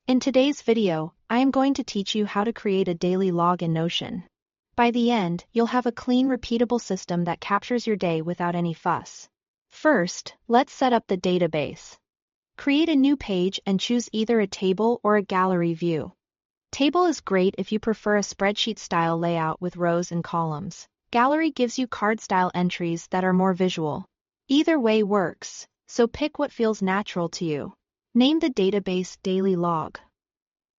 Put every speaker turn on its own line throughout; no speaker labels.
In today's video, I am going to teach you how to create a daily log in Notion. By the end, you'll have a clean, repeatable system that captures your day without any fuss. First, let's set up the database. Create a new page and choose either a table or a gallery view. Table is great if you prefer a spreadsheet-style layout with rows and columns. Gallery gives you card-style entries that are more visual. Either way works, so pick what feels natural to you. Name the database Daily Log,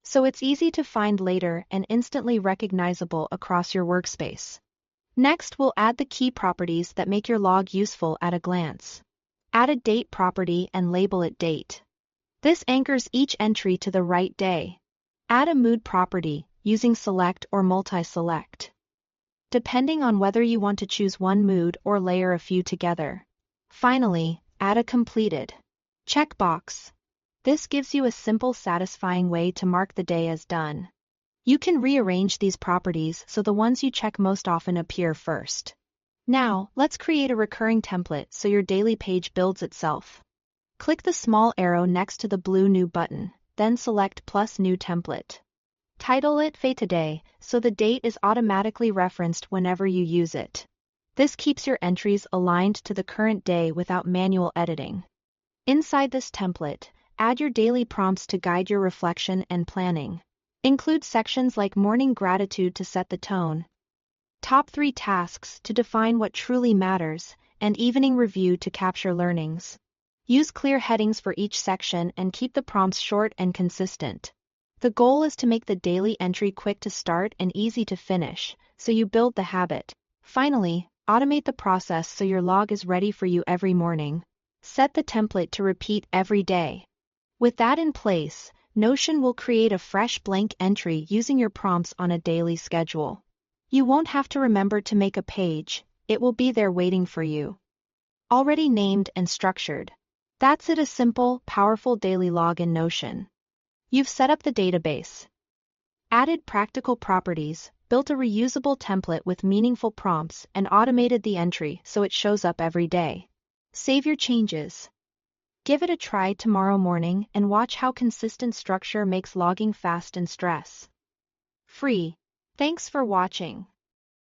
so it's easy to find later and instantly recognizable across your workspace. Next, we'll add the key properties that make your log useful at a glance. Add a date property and label it date. This anchors each entry to the right day. Add a mood property, using select or multi-select, depending on whether you want to choose one mood or layer a few together. Finally, add a completed checkbox. This gives you a simple, satisfying way to mark the day as done. You can rearrange these properties so the ones you check most often appear first. Now, let's create a recurring template so your daily page builds itself. Click the small arrow next to the blue New button, then select plus New Template. Title it Fay Today, so the date is automatically referenced whenever you use it. This keeps your entries aligned to the current day without manual editing. Inside this template, add your daily prompts to guide your reflection and planning. Include sections like morning gratitude to set the tone, top 3 tasks to define what truly matters, and evening review to capture learnings. Use clear headings for each section and keep the prompts short and consistent. The goal is to make the daily entry quick to start and easy to finish, so you build the habit. Finally, automate the process so your log is ready for you every morning. Set the template to repeat every day. With that in place, Notion will create a fresh blank entry using your prompts on a daily schedule. You won't have to remember to make a page, it will be there waiting for you, already named and structured. That's it, a simple, powerful daily log in Notion. You've set up the database, added practical properties, built a reusable template with meaningful prompts, and automated the entry so it shows up every day. Save your changes. Give it a try tomorrow morning and watch how consistent structure makes logging fast and stress-free. Thanks for watching.